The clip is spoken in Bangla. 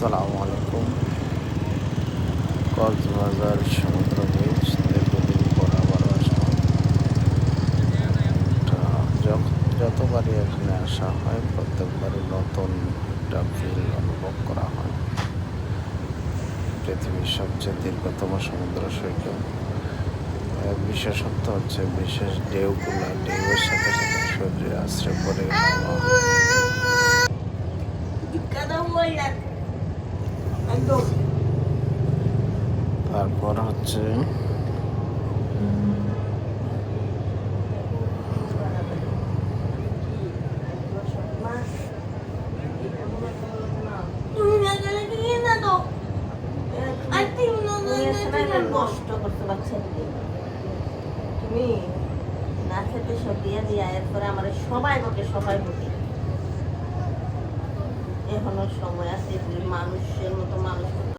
আসসালামু আলাইকুম। কক্সবাজার সমুদ্র বিচ দীর্ঘদিন পর আবারও আসলাম। এটা যতবারই এখানে আসা হয় প্রত্যেকবারই নতুন একটা ফিল অনুভব করা হয়। পৃথিবীর সবচেয়ে দীর্ঘতম সমুদ্র সৈকত। এর বিশেষত্ব হচ্ছে বিশেষ ঢেউয়ের সাথে সাথে শরীরে আশ্রয় পড়ে নামা। তারপর হচ্ছে নষ্ট করতে পারছে তুমি না খেতে সব দিয়ে দিয়া এরপরে আমার সবাই বকে এখনো সময় আছে মানুষের মতো